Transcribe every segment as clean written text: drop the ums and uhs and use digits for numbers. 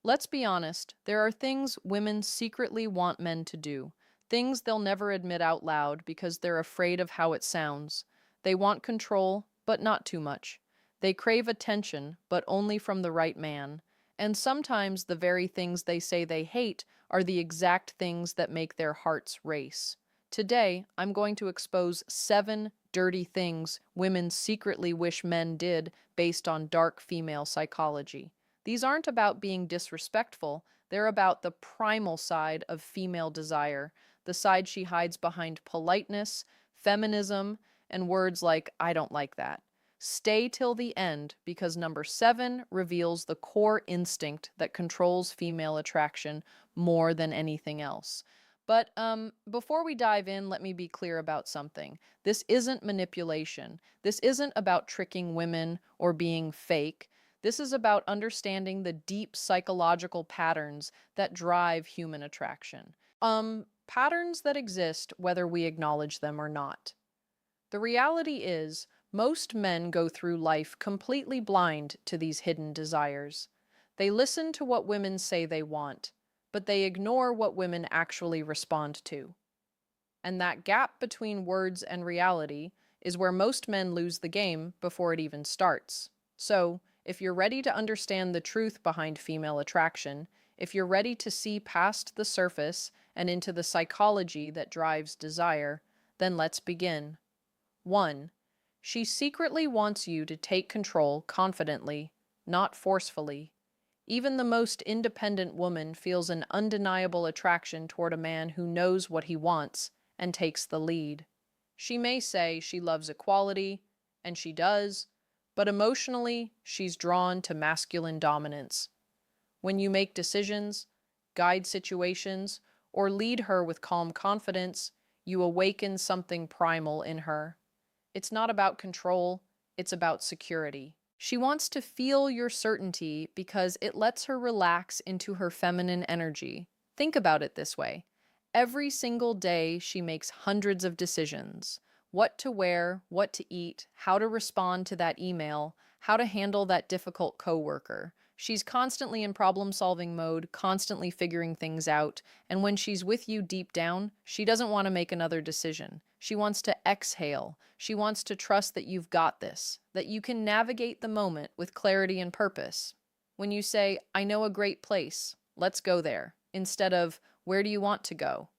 Let's be honest, there are things women secretly want men to do, things they'll never admit out loud because they're afraid of how it sounds. They want control, but not too much. They crave attention, but only from the right man. And sometimes the very things they say they hate are the exact things that make their hearts race. Today, I'm going to expose 7 dirty things women secretly wish men did based on dark female psychology. These aren't about being disrespectful, they're about the primal side of female desire, the side she hides behind politeness, feminism, and words like, I don't like that. Stay till the end because number 7 reveals the core instinct that controls female attraction more than anything else. But before we dive in, let me be clear about something. This isn't manipulation. This isn't about tricking women or being fake. This is about understanding the deep psychological patterns that drive human attraction. Patterns that exist whether we acknowledge them or not. The reality is, most men go through life completely blind to these hidden desires. They listen to what women say they want, but they ignore what women actually respond to. And that gap between words and reality is where most men lose the game before it even starts. So, if you're ready to understand the truth behind female attraction, if you're ready to see past the surface and into the psychology that drives desire, then let's begin. 1. She secretly wants you to take control confidently, not forcefully. Even the most independent woman feels an undeniable attraction toward a man who knows what he wants and takes the lead. She may say she loves equality, and she does, but emotionally, she's drawn to masculine dominance. When you make decisions, guide situations, or lead her with calm confidence, you awaken something primal in her. It's not about control, it's about security. She wants to feel your certainty because it lets her relax into her feminine energy. Think about it this way. Every single day, she makes hundreds of decisions. What to wear, what to eat, how to respond to that email, how to handle that difficult coworker. She's constantly in problem-solving mode, constantly figuring things out, and when she's with you deep down, she doesn't want to make another decision. She wants to exhale. She wants to trust that you've got this, that you can navigate the moment with clarity and purpose. When you say, I know a great place, let's go there, instead of, where do you want to go?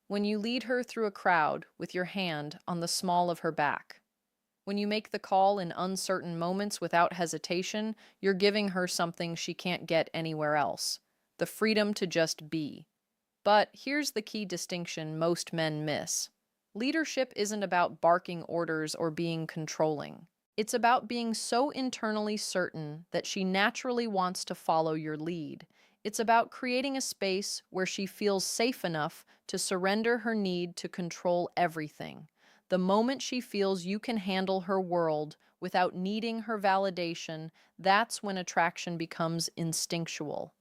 When you lead her through a crowd with your hand on the small of her back. When you make the call in uncertain moments without hesitation, you're giving her something she can't get anywhere else, the freedom to just be. But here's the key distinction most men miss. Leadership isn't about barking orders or being controlling. It's about being so internally certain that she naturally wants to follow your lead. It's about creating a space where she feels safe enough to surrender her need to control everything. The moment she feels you can handle her world without needing her validation, that's when attraction becomes instinctual.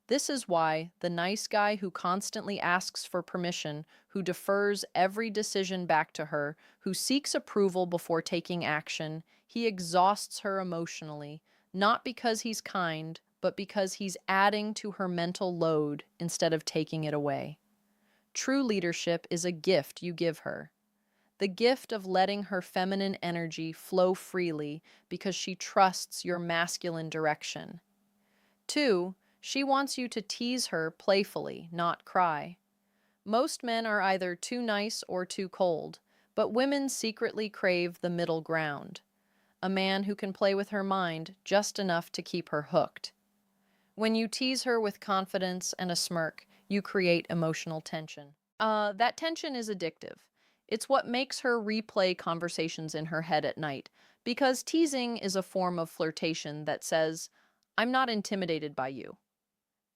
This is why the nice guy who constantly asks for permission, who defers every decision back to her, who seeks approval before taking action, he exhausts her emotionally, not because he's kind, but because he's adding to her mental load instead of taking it away. True leadership is a gift you give her. The gift of letting her feminine energy flow freely because she trusts your masculine direction. 2. She wants you to tease her playfully, not cry. Most men are either too nice or too cold, but women secretly crave the middle ground. A man who can play with her mind just enough to keep her hooked. When you tease her with confidence and a smirk, you create emotional tension. That tension is addictive. It's what makes her replay conversations in her head at night, because teasing is a form of flirtation that says, I'm not intimidated by you.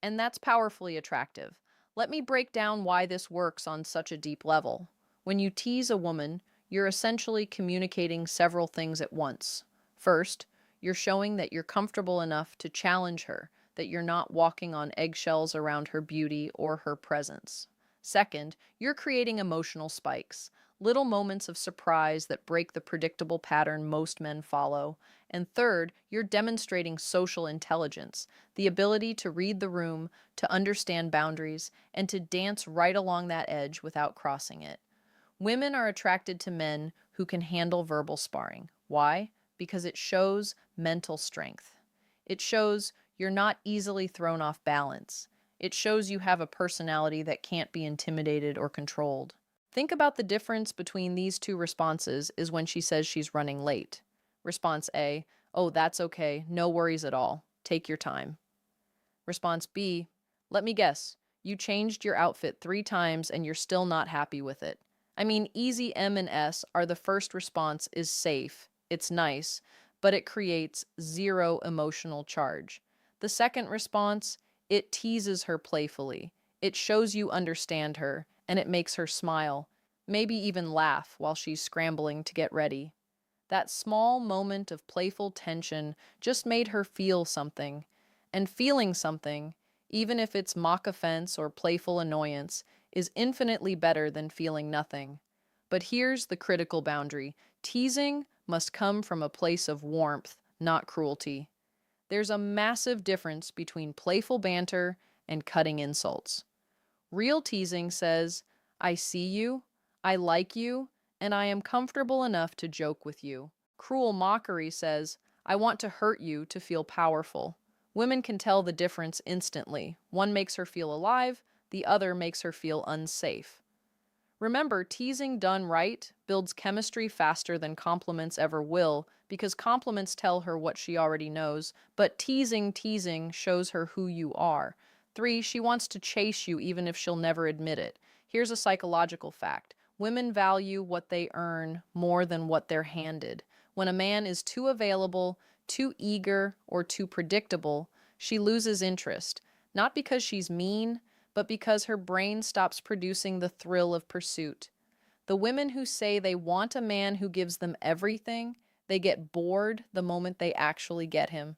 And that's powerfully attractive. Let me break down why this works on such a deep level. When you tease a woman, you're essentially communicating several things at once. First, you're showing that you're comfortable enough to challenge her, that you're not walking on eggshells around her beauty or her presence. Second, you're creating emotional spikes. little moments of surprise that break the predictable pattern most men follow. And third, you're demonstrating social intelligence, the ability to read the room, to understand boundaries, and to dance right along that edge without crossing it. Women are attracted to men who can handle verbal sparring. Why? Because it shows mental strength. It shows you're not easily thrown off balance. It shows you have a personality that can't be intimidated or controlled. Think about the difference between these two responses is when she says she's running late. Response A, oh, that's okay, no worries at all. Take your time. Response B, let me guess, you changed your outfit 3 times and you're still not happy with it. I mean, easy M and S are the first response is safe, it's nice, but it creates zero emotional charge. The second response, it teases her playfully. It shows you understand her, and it makes her smile, maybe even laugh while she's scrambling to get ready. That small moment of playful tension just made her feel something. And feeling something, even if it's mock offense or playful annoyance, is infinitely better than feeling nothing. But here's the critical boundary. Teasing must come from a place of warmth, not cruelty. There's a massive difference between playful banter and cutting insults. Real teasing says, I see you, I like you, and I am comfortable enough to joke with you. Cruel mockery says, I want to hurt you to feel powerful. Women can tell the difference instantly. One makes her feel alive, the other makes her feel unsafe. Remember, teasing done right builds chemistry faster than compliments ever will, because compliments tell her what she already knows, but teasing shows her who you are. 3, she wants to chase you even if she'll never admit it. Here's a psychological fact. Women value what they earn more than what they're handed. When a man is too available, too eager, or too predictable, she loses interest. Not because she's mean, but because her brain stops producing the thrill of pursuit. The women who say they want a man who gives them everything, they get bored the moment they actually get him.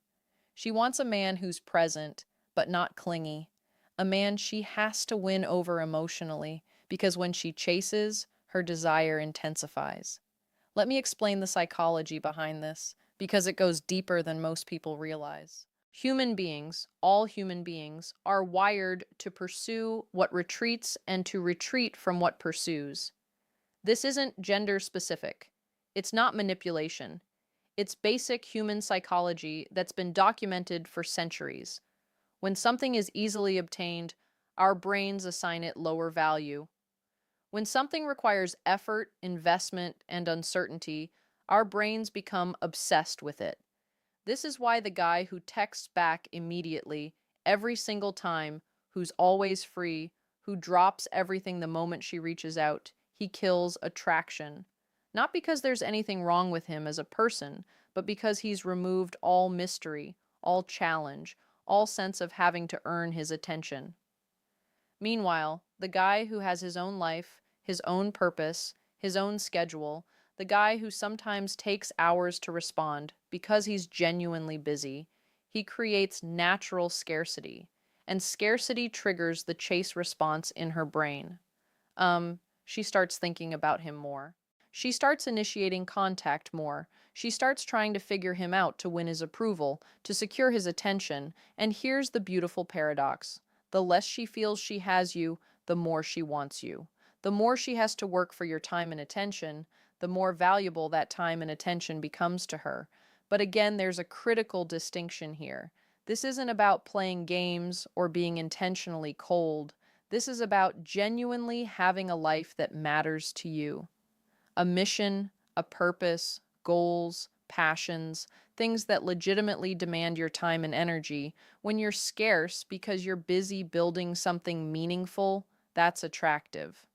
She wants a man who's present, but not clingy. A man she has to win over emotionally, because when she chases, her desire intensifies. Let me explain the psychology behind this, because it goes deeper than most people realize. Human beings, all human beings, are wired to pursue what retreats and to retreat from what pursues. This isn't gender specific. It's not manipulation. It's basic human psychology that's been documented for centuries. When something is easily obtained, our brains assign it lower value. When something requires effort, investment, and uncertainty, our brains become obsessed with it. This is why the guy who texts back immediately, every single time, who's always free, who drops everything the moment she reaches out, he kills attraction. Not because there's anything wrong with him as a person, but because he's removed all mystery, all challenge, all sense of having to earn his attention. Meanwhile, the guy who has his own life, his own purpose, his own schedule, the guy who sometimes takes hours to respond because he's genuinely busy, he creates natural scarcity, and scarcity triggers the chase response in her brain. She starts thinking about him more. She starts initiating contact more. She starts trying to figure him out to win his approval, to secure his attention, and here's the beautiful paradox. The less she feels she has you, the more she wants you. The more she has to work for your time and attention, the more valuable that time and attention becomes to her. But again, there's a critical distinction here. This isn't about playing games or being intentionally cold. This is about genuinely having a life that matters to you. A mission, a purpose, goals, passions, things that legitimately demand your time and energy. When you're scarce because you're busy building something meaningful, that's attractive.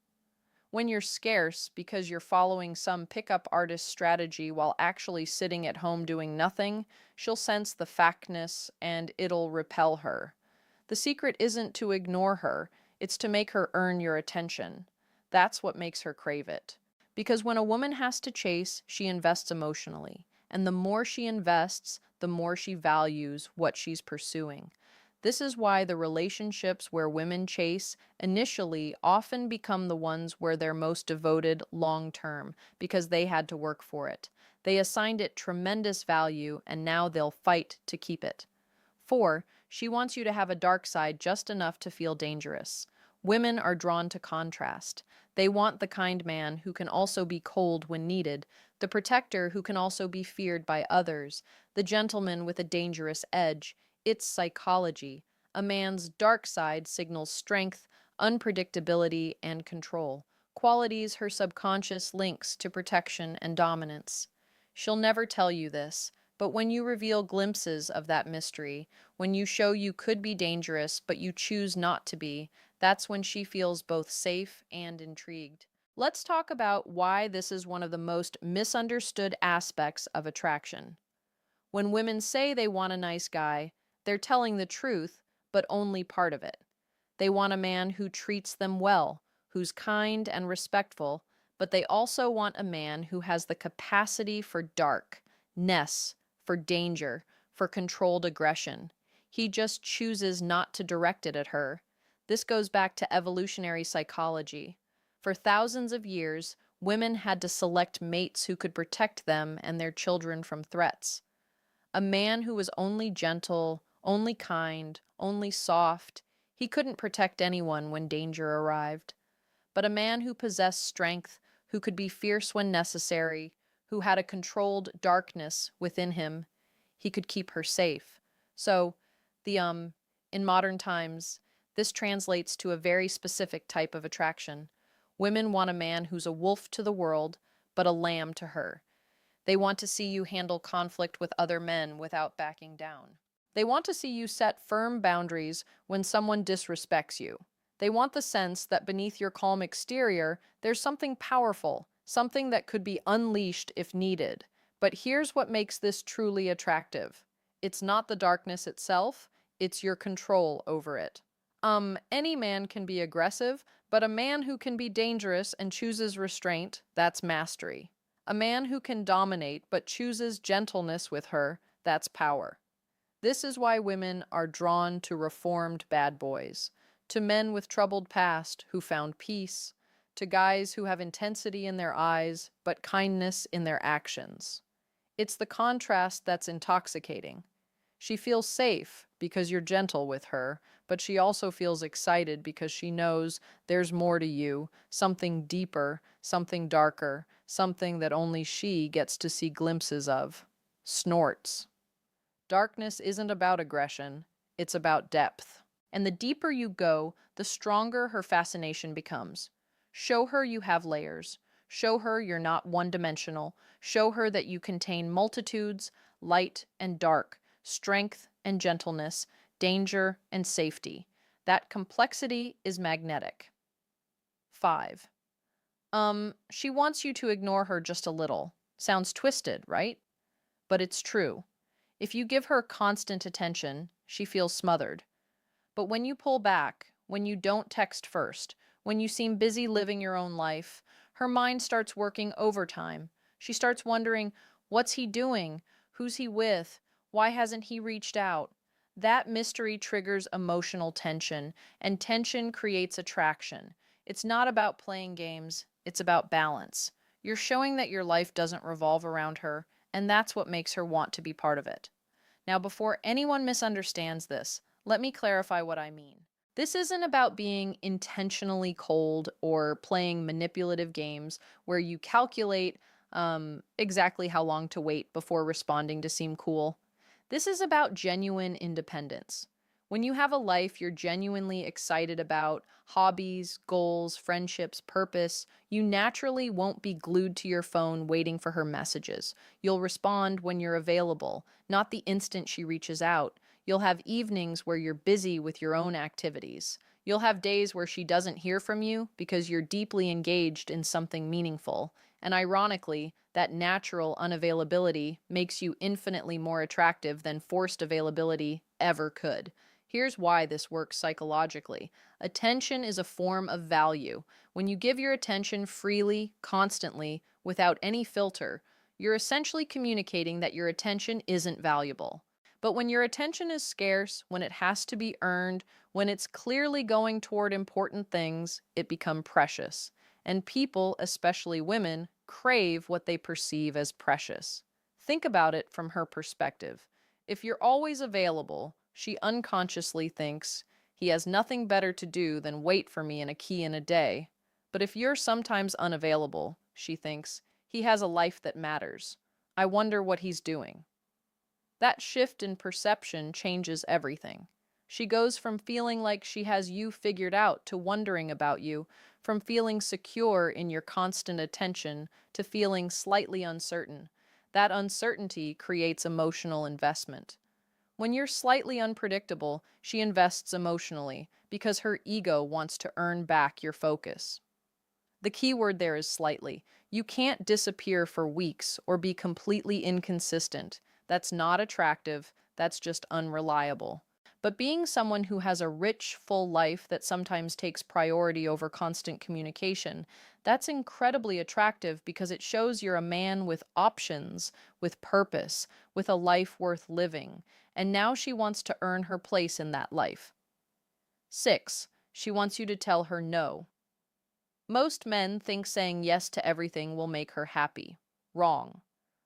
When you're scarce because you're following some pickup artist strategy while actually sitting at home doing nothing, she'll sense the factness and it'll repel her. The secret isn't to ignore her, it's to make her earn your attention. That's what makes her crave it. Because when a woman has to chase, she invests emotionally. And the more she invests, the more she values what she's pursuing. This is why the relationships where women chase initially often become the ones where they're most devoted long term because they had to work for it. They assigned it tremendous value and now they'll fight to keep it. 4. She wants you to have a dark side just enough to feel dangerous. Women are drawn to contrast. They want the kind man who can also be cold when needed, the protector who can also be feared by others, the gentleman with a dangerous edge. It's psychology. A man's dark side signals strength, unpredictability, and control, qualities her subconscious links to protection and dominance. She'll never tell you this, but when you reveal glimpses of that mystery, when you show you could be dangerous but you choose not to be, that's when she feels both safe and intrigued. Let's talk about why this is one of the most misunderstood aspects of attraction. When women say they want a nice guy, they're telling the truth, but only part of it. They want a man who treats them well, who's kind and respectful, but they also want a man who has the capacity for darkness, for danger, for controlled aggression. He just chooses not to direct it at her. This goes back to evolutionary psychology. For thousands of years, women had to select mates who could protect them and their children from threats. A man who was only gentle, only kind, only soft, he couldn't protect anyone when danger arrived. But a man who possessed strength, who could be fierce when necessary, who had a controlled darkness within him, he could keep her safe. So, the in modern times, this translates to a very specific type of attraction. Women want a man who's a wolf to the world, but a lamb to her. They want to see you handle conflict with other men without backing down. They want to see you set firm boundaries when someone disrespects you. They want the sense that beneath your calm exterior, there's something powerful, something that could be unleashed if needed. But here's what makes this truly attractive. It's not the darkness itself, it's your control over it. Any man can be aggressive, but a man who can be dangerous and chooses restraint, that's mastery. A man who can dominate but chooses gentleness with her, that's power. This is why women are drawn to reformed bad boys, to men with troubled past who found peace, to guys who have intensity in their eyes but kindness in their actions. It's the contrast that's intoxicating. She feels safe because you're gentle with her, but she also feels excited because she knows there's more to you, something deeper, something darker, something that only she gets to see glimpses of. Snorts. Darkness isn't about aggression, it's about depth. And the deeper you go, the stronger her fascination becomes. Show her you have layers. Show her you're not one-dimensional. Show her that you contain multitudes, light and dark, strength and gentleness, danger and safety. That complexity is magnetic. 5. She wants you to ignore her just a little. Sounds twisted, right? But it's true. If you give her constant attention, she feels smothered. But when you pull back, when you don't text first, when you seem busy living your own life, her mind starts working overtime. She starts wondering, what's he doing? Who's he with? Why hasn't he reached out? That mystery triggers emotional tension, and tension creates attraction. It's not about playing games, it's about balance. You're showing that your life doesn't revolve around her, and that's what makes her want to be part of it. Now, before anyone misunderstands this, let me clarify what I mean. This isn't about being intentionally cold or playing manipulative games where you calculate exactly how long to wait before responding to seem cool. This is about genuine independence. When you have a life you're genuinely excited about, hobbies, goals, friendships, purpose, you naturally won't be glued to your phone waiting for her messages. You'll respond when you're available, not the instant she reaches out. You'll have evenings where you're busy with your own activities. You'll have days where she doesn't hear from you because you're deeply engaged in something meaningful. And ironically, that natural unavailability makes you infinitely more attractive than forced availability ever could. Here's why this works psychologically. Attention is a form of value. When you give your attention freely, constantly, without any filter, you're essentially communicating that your attention isn't valuable. But when your attention is scarce, when it has to be earned, when it's clearly going toward important things, it becomes precious. And people, especially women, crave what they perceive as precious. Think about it from her perspective. If you're always available, she unconsciously thinks, he has nothing better to do than wait for me in a key in a day. But if you're sometimes unavailable, she thinks, he has a life that matters. I wonder what he's doing. That shift in perception changes everything. She goes from feeling like she has you figured out to wondering about you, from feeling secure in your constant attention to feeling slightly uncertain. That uncertainty creates emotional investment. When you're slightly unpredictable, she invests emotionally because her ego wants to earn back your focus. The key word there is slightly. You can't disappear for weeks or be completely inconsistent. That's not attractive, that's just unreliable. But being someone who has a rich, full life that sometimes takes priority over constant communication, that's incredibly attractive because it shows you're a man with options, with purpose, with a life worth living. And now she wants to earn her place in that life. 6. She wants you to tell her no. Most men think saying yes to everything will make her happy. Wrong.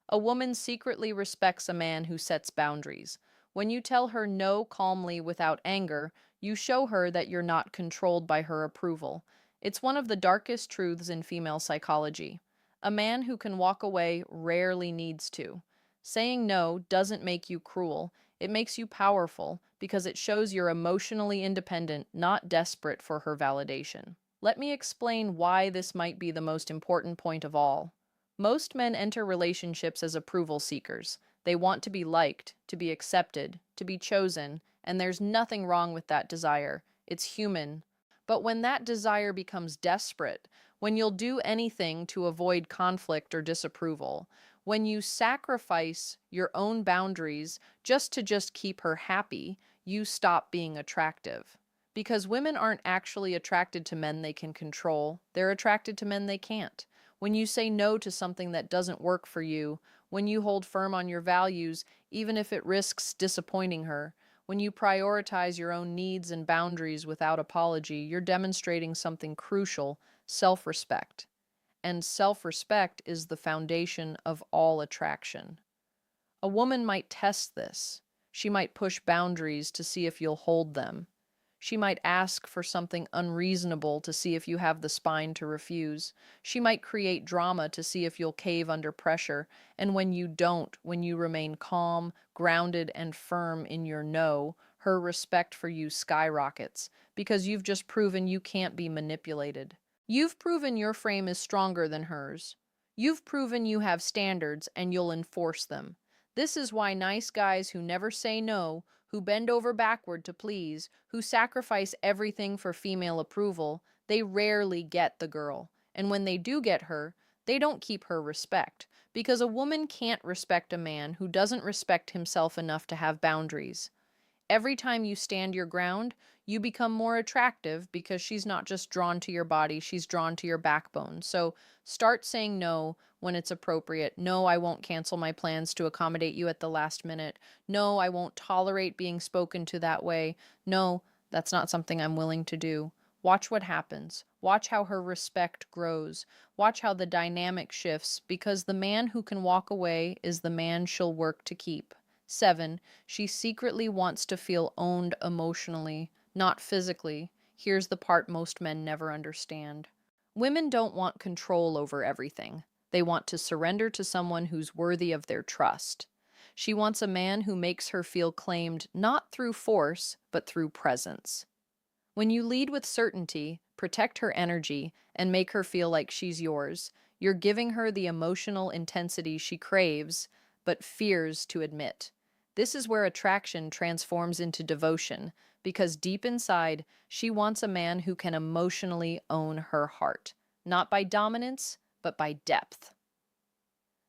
A woman secretly respects a man who sets boundaries. When you tell her no calmly without anger, you show her that you're not controlled by her approval. It's one of the darkest truths in female psychology. A man who can walk away rarely needs to. Saying no doesn't make you cruel. It makes you powerful because it shows you're emotionally independent, not desperate for her validation. Let me explain why this might be the most important point of all. Most men enter relationships as approval seekers. They want to be liked, to be accepted, to be chosen, and there's nothing wrong with that desire. It's human. But when that desire becomes desperate, when you'll do anything to avoid conflict or disapproval, when you sacrifice your own boundaries just to keep her happy, you stop being attractive. Because women aren't actually attracted to men they can control, they're attracted to men they can't. When you say no to something that doesn't work for you, when you hold firm on your values, even if it risks disappointing her, when you prioritize your own needs and boundaries without apology, you're demonstrating something crucial: self-respect. And self-respect is the foundation of all attraction. A woman might test this. She might push boundaries to see if you'll hold them. She might ask for something unreasonable to see if you have the spine to refuse. She might create drama to see if you'll cave under pressure. And when you don't, when you remain calm, grounded, and firm in your no, her respect for you skyrockets because you've just proven you can't be manipulated. You've proven your frame is stronger than hers. You've proven you have standards and you'll enforce them. This is why nice guys who never say no, who bend over backward to please, who sacrifice everything for female approval, they rarely get the girl. And when they do get her, they don't keep her respect. Because a woman can't respect a man who doesn't respect himself enough to have boundaries. Every time you stand your ground, you become more attractive because she's not just drawn to your body, she's drawn to your backbone. So start saying no when it's appropriate. No, I won't cancel my plans to accommodate you at the last minute. No, I won't tolerate being spoken to that way. No, that's not something I'm willing to do. Watch what happens. Watch how her respect grows. Watch how the dynamic shifts because the man who can walk away is the man she'll work to keep. 7. She secretly wants to feel owned emotionally, not physically. Here's the part most men never understand. Women don't want control over everything. They want to surrender to someone who's worthy of their trust. She wants a man who makes her feel claimed not through force, but through presence. When you lead with certainty, protect her energy, and make her feel like she's yours, you're giving her the emotional intensity she craves, but fears to admit. This is where attraction transforms into devotion, because deep inside, she wants a man who can emotionally own her heart, not by dominance, but by depth.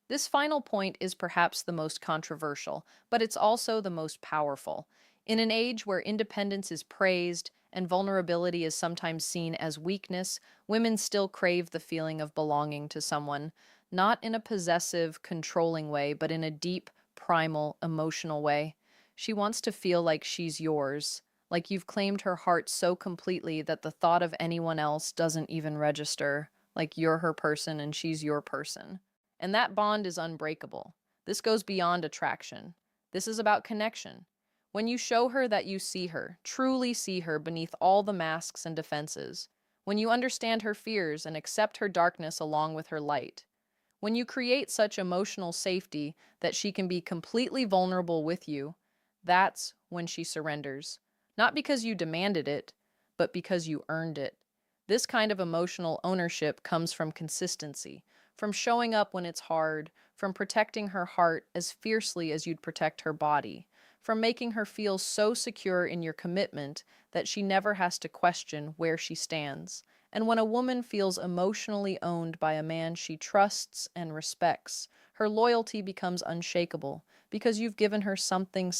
This final point is perhaps the most controversial, but it's also the most powerful. In an age where independence is praised and vulnerability is sometimes seen as weakness, women still crave the feeling of belonging to someone, not in a possessive, controlling way, but in a deep, primal, emotional way. She wants to feel like she's yours, like you've claimed her heart so completely that the thought of anyone else doesn't even register, like you're her person and she's your person. And that bond is unbreakable. This goes beyond attraction. This is about connection. When you show her that you see her, truly see her beneath all the masks and defenses, when you understand her fears and accept her darkness along with her light, when you create such emotional safety that she can be completely vulnerable with you, that's when she surrenders. Not because you demanded it, but because you earned it. This kind of emotional ownership comes from consistency, from showing up when it's hard, from protecting her heart as fiercely as you'd protect her body, from making her feel so secure in your commitment that she never has to question where she stands. And when a woman feels emotionally owned by a man she trusts and respects, her loyalty becomes unshakable because you've given her something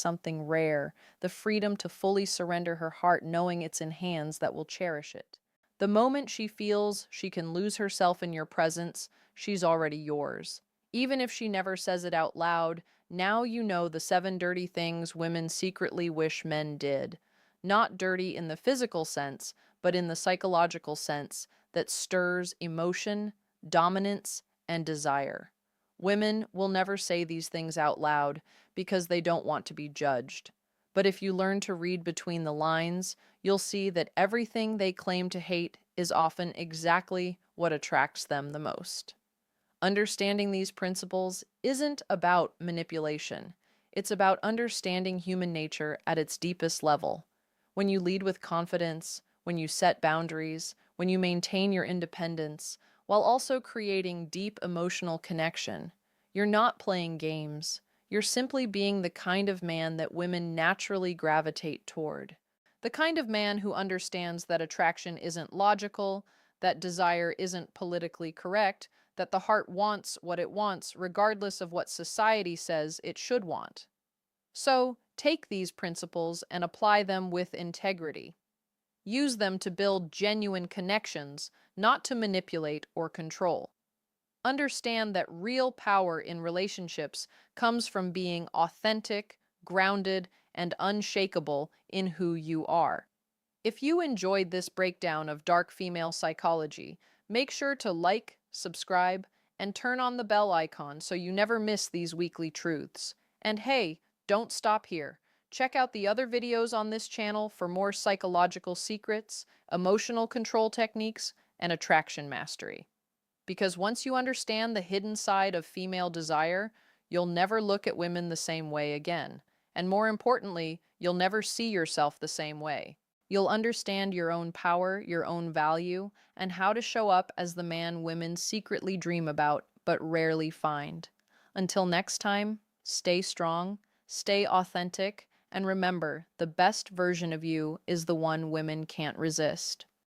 rare, the freedom to fully surrender her heart knowing it's in hands that will cherish it. The moment she feels she can lose herself in your presence, she's already yours. Even if she never says it out loud, now you know the 7 dirty things women secretly wish men did. Not dirty in the physical sense, but in the psychological sense that stirs emotion, dominance, and desire. Women will never say these things out loud because they don't want to be judged. But if you learn to read between the lines, you'll see that everything they claim to hate is often exactly what attracts them the most. Understanding these principles isn't about manipulation. It's about understanding human nature at its deepest level. When you lead with confidence, when you set boundaries, when you maintain your independence, while also creating deep emotional connection, you're not playing games. You're simply being the kind of man that women naturally gravitate toward. The kind of man who understands that attraction isn't logical, that desire isn't politically correct, that the heart wants what it wants regardless of what society says it should want. So, take these principles and apply them with integrity. Use them to build genuine connections, not to manipulate or control. Understand that real power in relationships comes from being authentic, grounded, and unshakable in who you are. If you enjoyed this breakdown of dark female psychology, make sure to like, subscribe, and turn on the bell icon so you never miss these weekly truths. And hey, don't stop here. Check out the other videos on this channel for more psychological secrets, emotional control techniques, and attraction mastery. Because once you understand the hidden side of female desire, you'll never look at women the same way again. And more importantly, you'll never see yourself the same way. You'll understand your own power, your own value, and how to show up as the man women secretly dream about but rarely find. Until next time, stay strong, stay authentic, and remember, the best version of you is the one women can't resist.